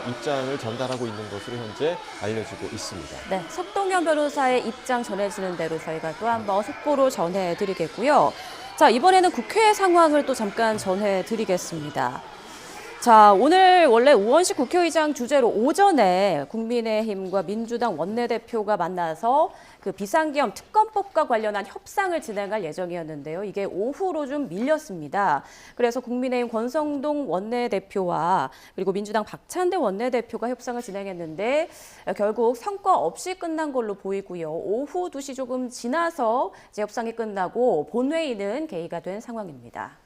입장을 전달하고 있는 것으로 현재 알려지고 있습니다. 네, 석동현 변호사의 입장 전해지는 대로 저희가 또 한번 속보로 전해드리겠고요. 자, 이번에는 국회 상황을 또 잠깐 전해드리겠습니다. 자, 오늘 원래 우원식 국회의장 주재로 오전에 국민의힘과 민주당 원내대표가 만나서 그 비상계엄 특검법과 관련한 협상을 진행할 예정이었는데요. 이게 오후로 좀 밀렸습니다. 그래서 국민의힘 권성동 원내대표와 그리고 민주당 박찬대 원내대표가 협상을 진행했는데 결국 성과 없이 끝난 걸로 보이고요. 오후 2시 조금 지나서 이제 협상이 끝나고 본회의는 개의가 된 상황입니다.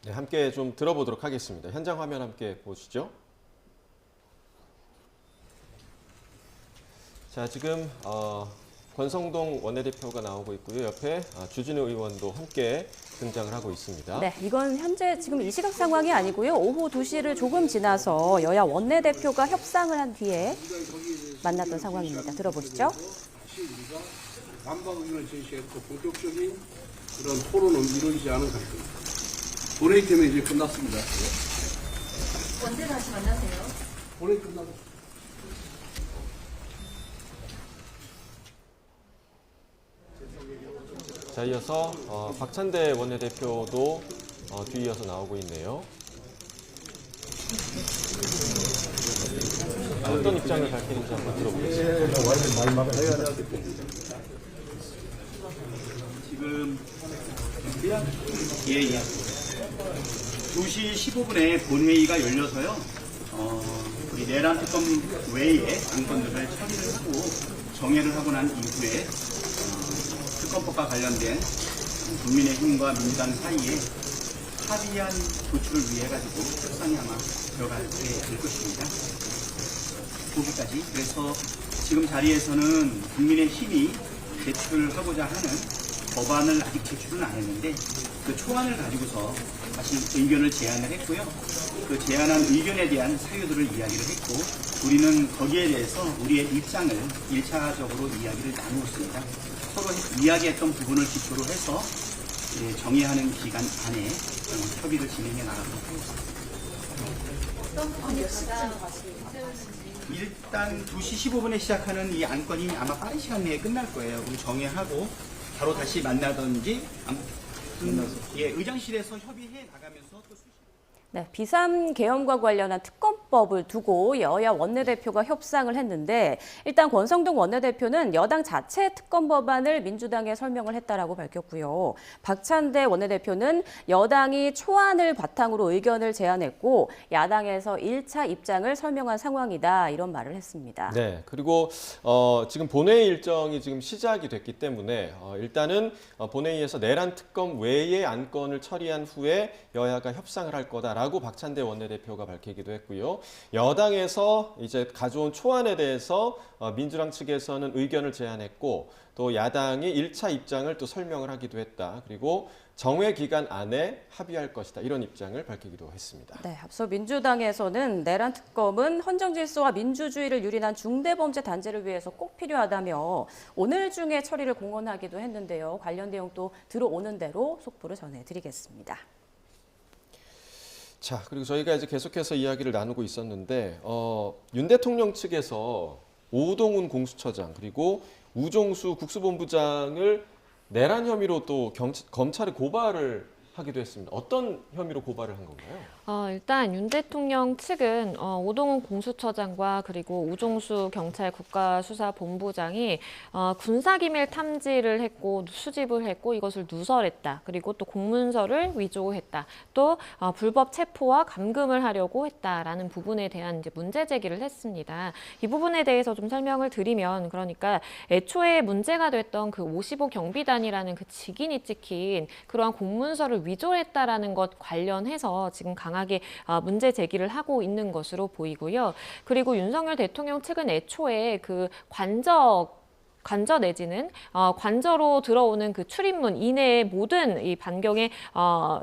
네, 함께 좀 들어보도록 하겠습니다. 현장 화면 함께 보시죠. 자, 지금 권성동 원내대표가 나오고 있고요. 옆에 주진우 의원도 함께 등장을 하고 있습니다. 네, 이건 현재 지금 이 시각 상황이 아니고요. 오후 2시를 조금 지나서 여야 원내대표가 협상을 한 뒤에 만났던 상황입니다. 들어보시죠. 다시 우리가 반박 의견을 제시했고 본격적인 그런 토론은 이루어지지 않은 상태입니다. 본회의 때문에 이제 끝났습니다. 언제 다시 만나세요? 본회의 끝나고. 자, 이어서 박찬대 원내대표도 뒤이어서 나오고 있네요. 어떤 입장을 밝히는지 한번 들어보겠습니다. 지금 예. 2시 15분에 본회의가 열려서요. 우리 내란 특검 외에 안건들을 처리를 하고 정회를 하고 난 이후에 특검법과 관련된 국민의힘과 민주당 사이에 합의한 도출을 위해 가지고 협상이 아마 들어갈 것입니다. 거기까지. 그래서 지금 자리에서는 국민의힘이 제출하고자 하는 법안을 아직 제출은 안 했는데 그 초안을 가지고서 다시 의견을 제안을 했고요. 그 제안한 의견에 대한 사유들을 이야기를 했고 우리는 거기에 대해서 우리의 입장을 1차적으로 이야기를 나누고 있습니다. 서로 이야기했던 부분을 기초로 해서 정의하는 기간 안에 협의를 진행해 나가도록 하겠습니다. 일단 2시 15분에 시작하는 이 안건이 아마 빠른 시간 내에 끝날 거예요. 그럼 정회하고 바로 다시 만나든지 의장실에서 협의해 나가면서 또 네, 비상계엄과 관련한 특검법을 두고 여야 원내대표가 협상을 했는데 일단 권성동 원내대표는 여당 자체 특검 법안을 민주당에 설명을 했다라고 밝혔고요. 박찬대 원내대표는 여당이 초안을 바탕으로 의견을 제안했고 야당에서 1차 입장을 설명한 상황이다 이런 말을 했습니다. 네, 그리고 지금 본회의 일정이 지금 시작이 됐기 때문에 일단은 본회의에서 내란 특검 외의 안건을 처리한 후에 여야가 협상을 할 거다라고 박찬대 원내대표가 밝히기도 했고요. 여당에서 이제 가져온 초안에 대해서 민주당 측에서는 의견을 제안했고 또 야당이 1차 입장을 또 설명을 하기도 했다. 그리고 정회 기간 안에 합의할 것이다. 이런 입장을 밝히기도 했습니다. 네, 앞서 민주당에서는 내란 특검은 헌정 질서와 민주주의를 유린한 중대범죄 단죄를 위해서 꼭 필요하다며 오늘 중에 처리를 공언하기도 했는데요. 관련 내용 또 들어오는 대로 속보를 전해드리겠습니다. 자, 그리고 저희가 이제 계속해서 이야기를 나누고 있었는데 윤 대통령 측에서 오동훈 공수처장 그리고 우종수 국수본부장을 내란 혐의로 또 검찰에 고발을 하기도 했습니다. 어떤 혐의로 고발을 한 건가요? 일단 윤 대통령 측은 오동훈 공수처장과 그리고 우종수 경찰 국가수사본부장이 군사기밀 탐지를 했고 수집을 했고 이것을 누설했다. 그리고 또 공문서를 위조했다. 또 불법 체포와 감금을 하려고 했다라는 부분에 대한 이제 문제 제기를 했습니다. 이 부분에 대해서 좀 설명을 드리면 그러니까 애초에 문제가 됐던 그 55 경비단이라는 그 직인이 찍힌 그러한 공문서를 위조했다라는 것 관련해서 지금 강 강하게 문제 제기를 하고 있는 것으로 보이고요. 그리고 윤석열 대통령 측은 애초에 그 관저 내지는 관저로 들어오는 그 출입문 이내의 모든 이 반경의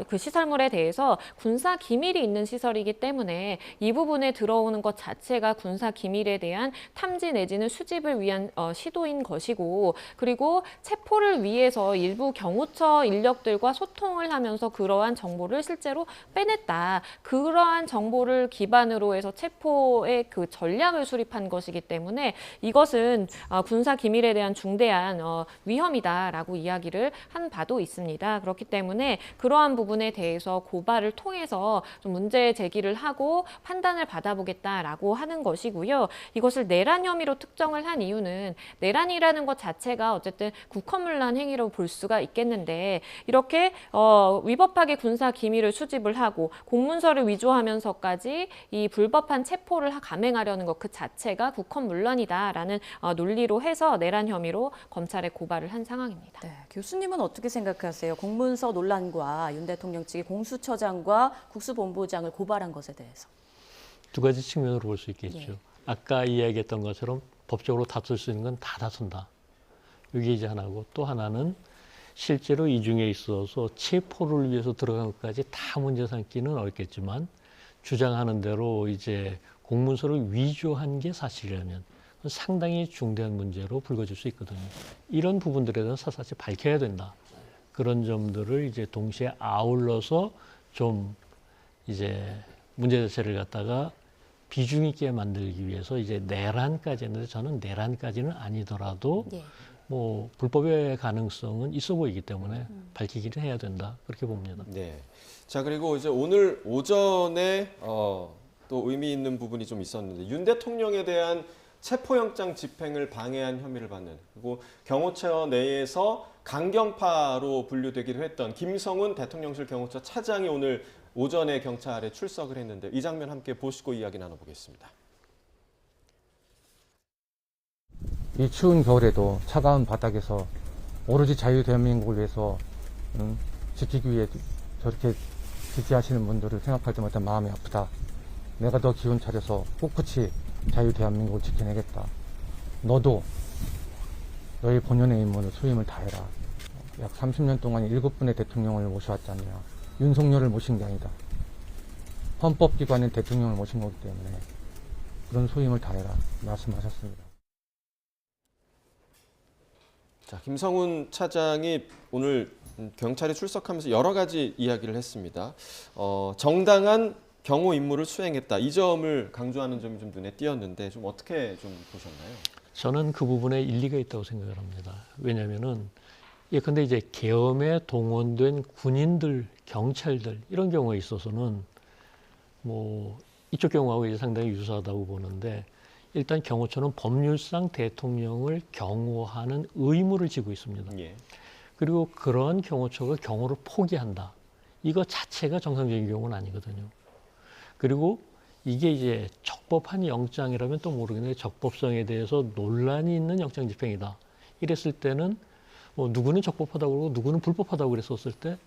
그 시설물에 대해서 군사 기밀이 있는 시설이기 때문에 이 부분에 들어오는 것 자체가 군사 기밀에 대한 탐지 내지는 수집을 위한 시도인 것이고, 그리고 체포를 위해서 일부 경호처 인력들과 소통을 하면서 그러한 정보를 실제로 빼냈다. 그러한 정보를 기반으로 해서 체포의 그 전략을 수립한 것이기 때문에 이것은 군사 기밀에 대한 중대한 위험이다라고 이야기를 한 바도 있습니다. 그렇기 때문에 그러한 부분에 대해서 고발을 통해서 좀 문제 제기를 하고 판단을 받아보겠다라고 하는 것이고요. 이것을 내란 혐의로 특정을 한 이유는 내란이라는 것 자체가 어쨌든 국헌문란 행위로 볼 수가 있겠는데, 이렇게 위법하게 군사 기밀을 수집을 하고 공문서를 위조하면서까지 이 불법한 체포를 감행하려는 것 그 자체가 국헌문란이다라는 논리로 해서 내란 혐의로 검찰에 고발을 한 상황입니다. 네, 교수님은 어떻게 생각하세요? 공문서 논란과 윤 대통령 측이 공수처장과 국수본부장을 고발한 것에 대해서. 두 가지 측면으로 볼 수 있겠죠. 예. 아까 이야기했던 것처럼 법적으로 다툴 수 있는 건 다 다툰다. 이게 이제 하나고, 또 하나는 실제로 이 중에 있어서 체포를 위해서 들어간 것까지 다 문제 삼기는 어렵겠지만 주장하는 대로 이제 공문서를 위조한 게 사실이라면 상당히 중대한 문제로 불거질 수 있거든요. 이런 부분들에 대해서 사사시 밝혀야 된다. 그런 점들을 이제 동시에 아울러서 좀 이제 문제 자체를 갖다가 비중 있게 만들기 위해서 이제 내란까지 했는데, 저는 내란까지는 아니더라도 예. 뭐 불법의 가능성은 있어 보이기 때문에 밝히기를 해야 된다. 그렇게 봅니다. 네. 자, 그리고 이제 오늘 오전에 또 의미 있는 부분이 좀 있었는데, 윤 대통령에 대한 체포영장 집행을 방해한 혐의를 받는, 그리고 경호처 내에서 강경파로 분류되기도 했던 김성훈 대통령실 경호처 차장이 오늘 오전에 경찰에 출석을 했는데, 이 장면 함께 보시고 이야기 나눠보겠습니다. 이 추운 겨울에도 차가운 바닥에서 오로지 자유대한민국을 위해서 지키기 위해 저렇게 지지하시는 분들을 생각할 때마다 마음이 아프다. 내가 더 기운 차려서 꿋꿋이 자유대한민국을 지켜내겠다. 너도 너의 본연의 임무를 수임을 다해라. 약 30년 동안 7분의 대통령을 모셔왔잖냐. 윤석열을 모신 게 아니다. 헌법기관인 대통령을 모신 거기 때문에 그런 수임을 다해라 말씀하셨습니다. 자, 김성훈 차장이 오늘 경찰에 출석하면서 여러 가지 이야기를 했습니다. 정당한 경호 임무를 수행했다. 이 점을 강조하는 점이 좀 눈에 띄었는데, 좀 어떻게 좀 보셨나요? 저는 그 부분에 일리가 있다고 생각을 합니다. 왜냐하면은 예컨대 이제 계엄에 동원된 군인들, 경찰들 이런 경우에 있어서는 뭐 이쪽 경우하고 이제 상당히 유사하다고 보는데, 일단 경호처는 법률상 대통령을 경호하는 의무를 지고 있습니다. 예. 그리고 그런 경호처가 경호를 포기한다. 이거 자체가 정상적인 경우는 아니거든요. 그리고 이게 이제 적법한 영장이라면 또 모르겠는데 적법성에 대해서 논란이 있는 영장 집행이다. 이랬을 때는 뭐 누구는 적법하다고 그러고 누구는 불법하다고 그랬었을 때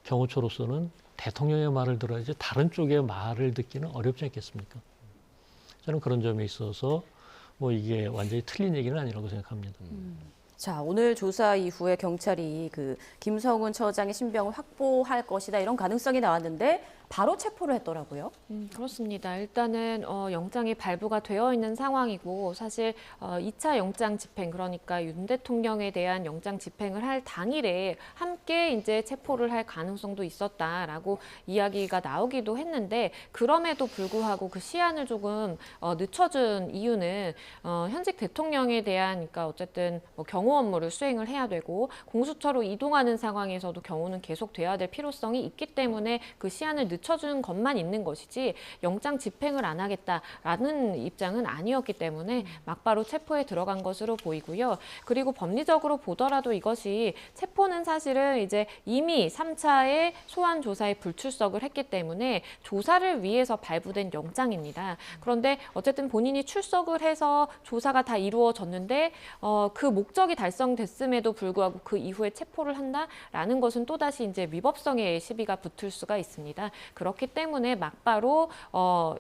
경호처로서는 대통령의 말을 들어야지 다른 쪽의 말을 듣기는 어렵지 않겠습니까? 저는 그런 점에 있어서 뭐 이게 완전히 틀린 얘기는 아니라고 생각합니다. 자, 오늘 조사 이후에 경찰이 그 김성훈 처장의 신병을 확보할 것이다 이런 가능성이 나왔는데 바로 체포를 했더라고요. 그렇습니다. 일단은 영장이 발부가 되어 있는 상황이고, 사실 2차 영장 집행, 그러니까 윤 대통령에 대한 영장 집행을 할 당일에 함께 이제 체포를 할 가능성도 있었다라고 이야기가 나오기도 했는데, 그럼에도 불구하고 그 시한을 조금 늦춰준 이유는 현직 대통령에 대한, 그러니까 어쨌든 뭐 경호 업무를 수행을 해야 되고 공수처로 이동하는 상황에서도 경호는 계속돼야 될 필요성이 있기 때문에 그 시한을 늦춰주는 것만 있는 것이지 영장 집행을 안 하겠다라는 입장은 아니었기 때문에 막바로 체포에 들어간 것으로 보이고요. 그리고 법리적으로 보더라도 이것이 체포는 사실은 이제 이미 3차의 소환 조사에 불출석을 했기 때문에 조사를 위해서 발부된 영장입니다. 그런데 어쨌든 본인이 출석을 해서 조사가 다 이루어졌는데 그 목적이 달성됐음에도 불구하고 그 이후에 체포를 한다라는 것은 또다시 이제 위법성의 시비가 붙을 수가 있습니다. 그렇기 때문에 막바로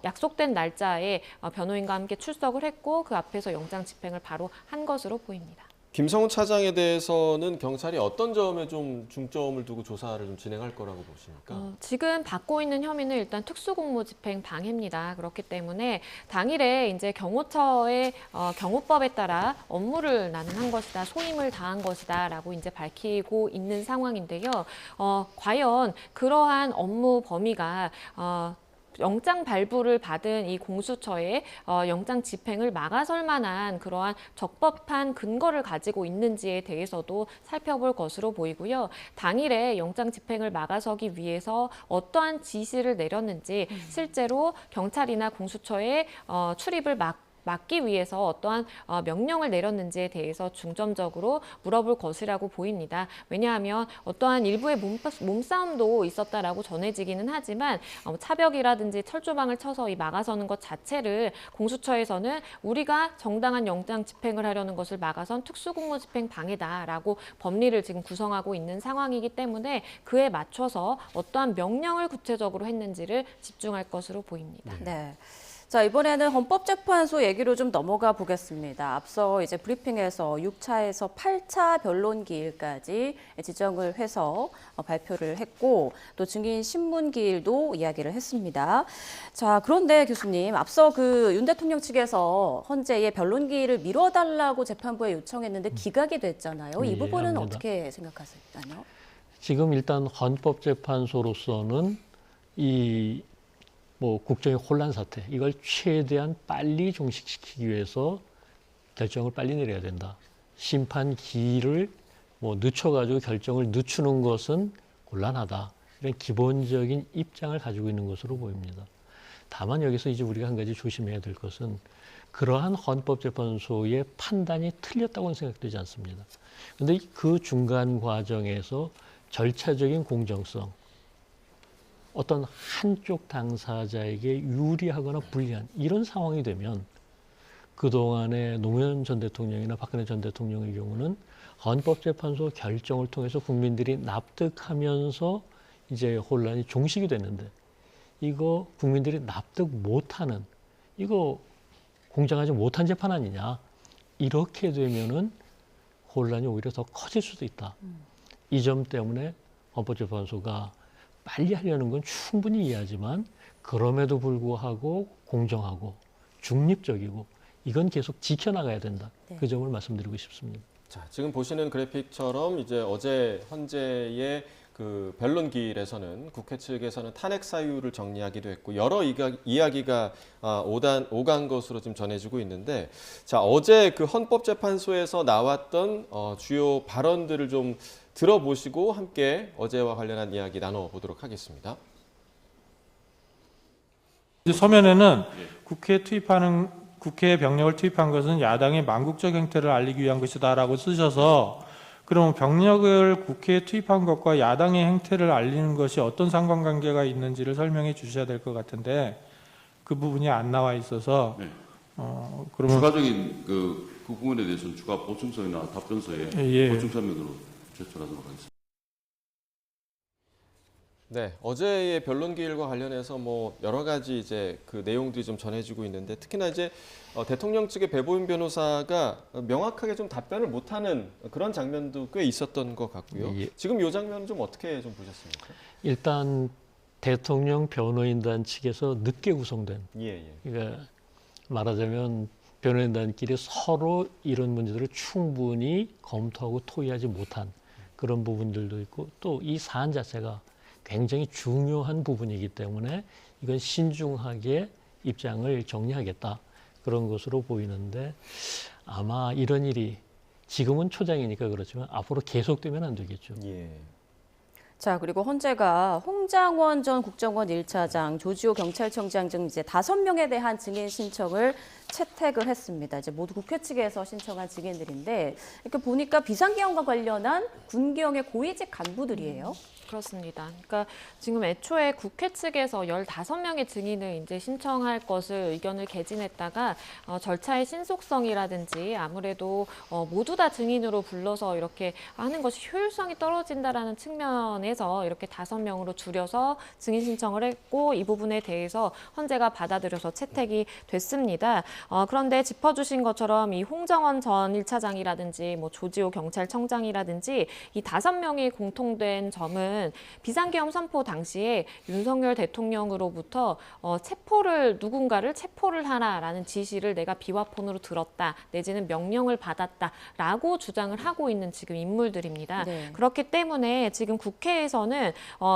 약속된 날짜에 변호인과 함께 출석을 했고 그 앞에서 영장 집행을 바로 한 것으로 보입니다. 김성훈 차장에 대해서는 경찰이 어떤 점에 좀 중점을 두고 조사를 좀 진행할 거라고 보십니까? 지금 받고 있는 혐의는 일단 특수공무집행 방해입니다. 그렇기 때문에 당일에 이제 경호처의 경호법에 따라 업무를 나는 한 것이다, 소임을 다한 것이다라고 이제 밝히고 있는 상황인데요. 과연 그러한 업무 범위가 영장 발부를 받은 이 공수처의 영장 집행을 막아설 만한 그러한 적법한 근거를 가지고 있는지에 대해서도 살펴볼 것으로 보이고요. 당일에 영장 집행을 막아서기 위해서 어떠한 지시를 내렸는지 실제로 경찰이나 공수처의 출입을 막기 위해서 어떠한 명령을 내렸는지에 대해서 중점적으로 물어볼 것이라고 보입니다. 왜냐하면 어떠한 일부의 몸싸움도 있었다라고 전해지기는 하지만 차벽이라든지 철조망을 쳐서 이 막아서는 것 자체를 공수처에서는 우리가 정당한 영장 집행을 하려는 것을 막아선 특수공무집행 방해다라고 법리를 지금 구성하고 있는 상황이기 때문에 그에 맞춰서 어떠한 명령을 구체적으로 했는지를 집중할 것으로 보입니다. 네. 자, 이번에는 헌법재판소 얘기로 좀 넘어가 보겠습니다. 앞서 이제 브리핑에서 6차에서 8차 변론 기일까지 지정을 해서 발표를 했고 또 증인 신문 기일도 이야기를 했습니다. 자, 그런데 교수님, 앞서 그 윤 대통령 측에서 헌재의 변론 기일을 미뤄달라고 재판부에 요청했는데 기각이 됐잖아요. 이 부분은 합니다. 어떻게 생각하세요? 지금 일단 헌법재판소로서는 국정의 혼란 사태, 이걸 최대한 빨리 종식시키기 위해서 결정을 빨리 내려야 된다. 심판 기일을 늦춰가지고 결정을 늦추는 것은 곤란하다. 이런 기본적인 입장을 가지고 있는 것으로 보입니다. 다만 여기서 이제 우리가 한 가지 조심해야 될 것은 그러한 헌법재판소의 판단이 틀렸다고는 생각되지 않습니다. 그런데 그 중간 과정에서 절차적인 공정성, 어떤 한쪽 당사자에게 유리하거나 불리한 이런 상황이 되면 그동안에 노무현 전 대통령이나 박근혜 전 대통령의 경우는 헌법재판소 결정을 통해서 국민들이 납득하면서 이제 혼란이 종식이 됐는데 이거 국민들이 납득 못하는 이거 공정하지 못한 재판 아니냐 이렇게 되면은 혼란이 오히려 더 커질 수도 있다. 이 점 때문에 헌법재판소가 빨리 하려는 건 충분히 이해하지만 그럼에도 불구하고 공정하고 중립적이고 이건 계속 지켜나가야 된다. 네. 그 점을 말씀드리고 싶습니다. 자, 지금 보시는 그래픽처럼 이제 어제 헌재의 그 변론 기일에서는 국회 측에서는 탄핵 사유를 정리하기도 했고 여러 이야기가 오간 것으로 지금 전해지고 있는데 자, 어제 그 헌법재판소에서 나왔던 주요 발언들을 좀 들어보시고 함께 어제와 관련한 이야기 나눠보도록 하겠습니다. 서면에는 국회에 병력을 투입한 것은 야당의 망국적 행태를 알리기 위한 것이다라고 쓰셔서 그럼 병력을 국회에 투입한 것과 야당의 행태를 알리는 것이 어떤 상관관계가 있는지를 설명해 주셔야 될 것 같은데 그 부분이 안 나와 있어서 네. 그러면 추가적인 그 부분에 대해서는 추가 보충서나 답변서에 보충 설명으로 제출하도록 하겠습니다. 네, 어제의 변론 기일과 관련해서 여러 가지 이제 그 내용들이 좀 전해지고 있는데 특히나 이제 대통령 측의 배보임 변호사가 명확하게 좀 답변을 못하는 그런 장면도 꽤 있었던 것 같고요. 예. 지금 이 장면은 좀 어떻게 좀 보셨습니까? 일단 대통령 변호인단 측에서 늦게 구성된 예. 그러니까 말하자면 변호인단끼리 서로 이런 문제들을 충분히 검토하고 토의하지 못한 그런 부분들도 있고 또 이 사안 자체가 굉장히 중요한 부분이기 때문에 이건 신중하게 입장을 정리하겠다 그런 것으로 보이는데 아마 이런 일이 지금은 초장이니까 그렇지만 앞으로 계속되면 안 되겠죠. 예. 자, 그리고 헌재가 홍장원 전 국정원 1차장, 조지호 경찰청장 등 이제 5명에 대한 증인 신청을 채택을 했습니다. 이제 모두 국회 측에서 신청한 증인들인데 이렇게 보니까 비상계엄과 관련한 군경의 고위직 간부들이에요. 그렇습니다. 그러니까 지금 애초에 국회 측에서 15명의 증인을 이제 신청할 것을 의견을 개진했다가 절차의 신속성이라든지 아무래도 모두 다 증인으로 불러서 이렇게 하는 것이 효율성이 떨어진다라는 측면에서 이렇게 5명으로 줄여서 증인 신청을 했고 이 부분에 대해서 헌재가 받아들여서 채택이 됐습니다. 그런데 짚어주신 것처럼 이 홍정원 전 1차장이라든지 뭐 조지호 경찰청장이라든지 이 5명이 공통된 점은 비상계엄 선포 당시에 윤석열 대통령으로부터 누군가를 체포를 하라라는 지시를 내가 비화폰으로 들었다 내지는 명령을 받았다라고 주장을 하고 있는 지금 인물들입니다. 네. 그렇기 때문에 지금 국회에서는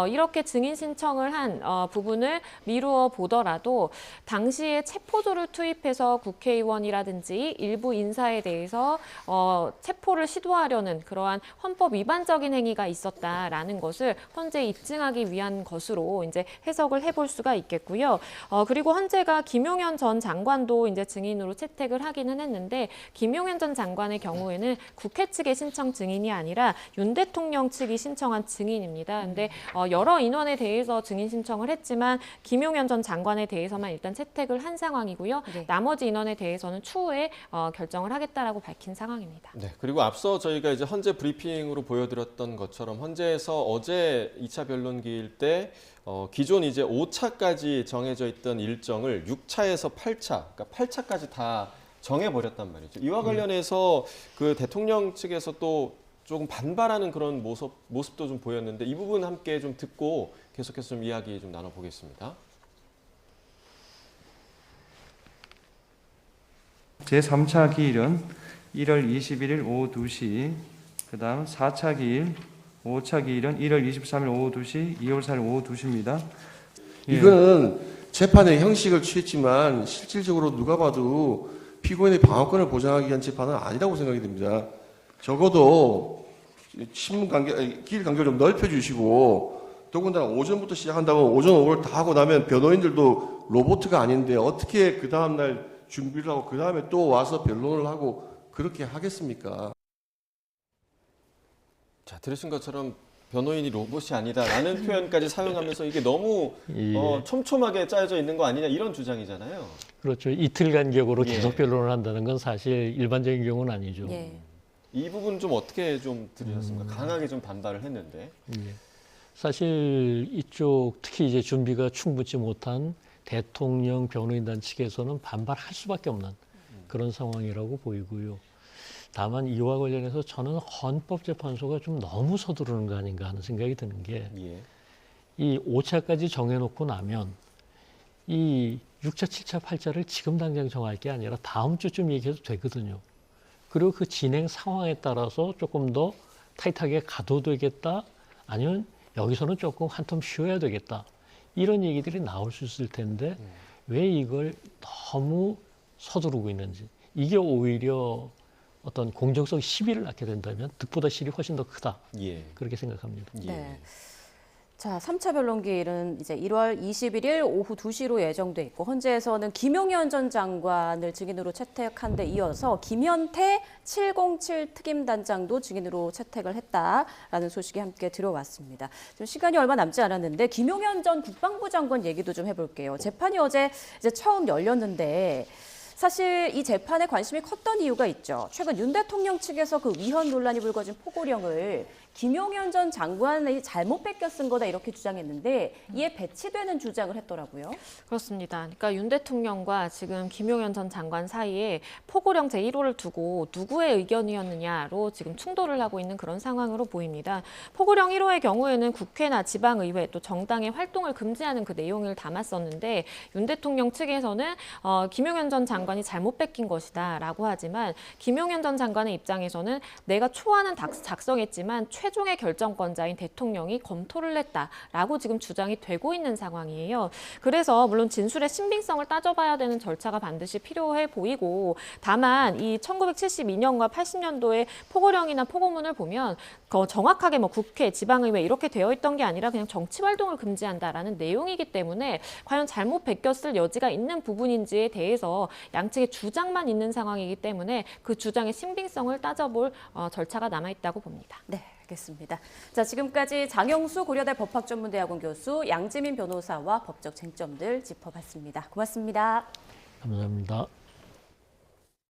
이렇게 증인 신청을 한 부분을 미루어 보더라도 당시에 체포조를 투입해서 국회의원이라든지 일부 인사에 대해서 체포를 시도하려는 그러한 헌법 위반적인 행위가 있었다라는 것을 헌재에 입증하기 위한 것으로 이제 해석을 해볼 수가 있겠고요. 그리고 헌재가 김용현 전 장관도 이제 증인으로 채택을 하기는 했는데 김용현 전 장관의 경우에는 국회 측의 신청 증인이 아니라 윤 대통령 측이 신청한 증인입니다. 근데 여러 인원에 대해서 증인 신청을 했지만 김용현 전 장관에 대해서만 일단 채택을 한 상황이고요. 네. 나머지 인원에 대해서는 추후에 결정을 하겠다라고 밝힌 상황입니다. 네, 그리고 앞서 저희가 이제 헌재 브리핑으로 보여드렸던 것처럼 헌재에서 어제 2차 변론기일 때 기존 이제 5차까지 정해져 있던 일정을 6차에서 8차, 그러니까 8차까지 다 정해버렸단 말이죠. 이와 관련해서 그 대통령 측에서 또 조금 반발하는 그런 모습도 좀 보였는데 이 부분 함께 좀 듣고 계속해서 좀 이야기 좀 나눠보겠습니다. 제3차 기일은 1월 21일 오후 2시, 그 다음 4차 기일, 5차 기일은 1월 23일 오후 2시, 2월 4일 오후 2시입니다. 이거는 재판의 형식을 취했지만 실질적으로 누가 봐도 피고인의 방어권을 보장하기 위한 재판은 아니라고 생각이 됩니다. 적어도 신문 간격, 길 간격을 좀 넓혀주시고 더군다나 오전부터 시작한다고 오전 오후를 다 하고 나면 변호인들도 로봇가 아닌데 어떻게 그 다음날 준비를 하고 그 다음에 또 와서 변론을 하고 그렇게 하겠습니까? 자, 들으신 것처럼 변호인이 로봇이 아니다라는 표현까지 사용하면서 이게 너무 촘촘하게 짜여져 있는 거 아니냐 이런 주장이잖아요. 그렇죠. 이틀 간격으로 예. 계속 변론을 한다는 건 사실 일반적인 경우는 아니죠. 예. 이 부분 좀 어떻게 좀 들으셨습니까? 강하게 좀 반발을 했는데. 예. 사실 이쪽 특히 이제 준비가 충분치 못한 대통령 변호인단 측에서는 반발할 수밖에 없는 그런 상황이라고 보이고요. 다만 이와 관련해서 저는 헌법재판소가 좀 너무 서두르는 거 아닌가 하는 생각이 드는 게 이 5차까지 정해놓고 나면 이 6차, 7차, 8차를 지금 당장 정할 게 아니라 다음 주쯤 얘기해도 되거든요. 그리고 그 진행 상황에 따라서 조금 더 타이트하게 가도 되겠다 아니면 여기서는 조금 한텀 쉬어야 되겠다 이런 얘기들이 나올 수 있을 텐데 왜 이걸 너무 서두르고 있는지 이게 오히려 어떤 공정성 시비를 낳게 된다면 득보다 실이 훨씬 더 크다. 그렇게 생각합니다. 네. 자, 3차 변론기일은 이제 1월 21일 오후 2시로 예정돼 있고 헌재에서는 김용현 전 장관을 증인으로 채택한 데 이어서 김현태 707 특임단장도 증인으로 채택을 했다라는 소식이 함께 들어왔습니다. 지금 시간이 얼마 남지 않았는데 김용현 전 국방부 장관 얘기도 좀 해볼게요. 재판이 어제 이제 처음 열렸는데 사실 이 재판에 관심이 컸던 이유가 있죠. 최근 윤 대통령 측에서 그 위헌 논란이 불거진 포고령을 김용현 전 장관이 잘못 뺏겨 쓴 거다 이렇게 주장했는데 이에 배치되는 주장을 했더라고요. 그렇습니다. 그러니까 윤 대통령과 지금 김용현 전 장관 사이에 포고령 제1호를 두고 누구의 의견이었느냐로 지금 충돌을 하고 있는 그런 상황으로 보입니다. 포고령 1호의 경우에는 국회나 지방의회 또 정당의 활동을 금지하는 그 내용을 담았었는데 윤 대통령 측에서는 김용현 전 장관이 잘못 뺏긴 것이다라고 하지만 김용현 전 장관의 입장에서는 내가 초안은 작성했지만 최종의 결정권자인 대통령이 검토를 했다라고 지금 주장이 되고 있는 상황이에요. 그래서 물론 진술의 신빙성을 따져봐야 되는 절차가 반드시 필요해 보이고, 다만 이 1972년과 80년도의 포고령이나 포고문을 보면 정확하게 뭐 국회, 지방의회 이렇게 되어 있던 게 아니라 그냥 정치 활동을 금지한다라는 내용이기 때문에 과연 잘못 베꼈을 여지가 있는 부분인지에 대해서 양측의 주장만 있는 상황이기 때문에 그 주장의 신빙성을 따져볼 절차가 남아있다고 봅니다. 네, 알겠습니다. 자, 지금까지 장영수 고려대 법학전문대학원 교수, 양지민 변호사와 법적 쟁점들 짚어봤습니다. 고맙습니다. 감사합니다.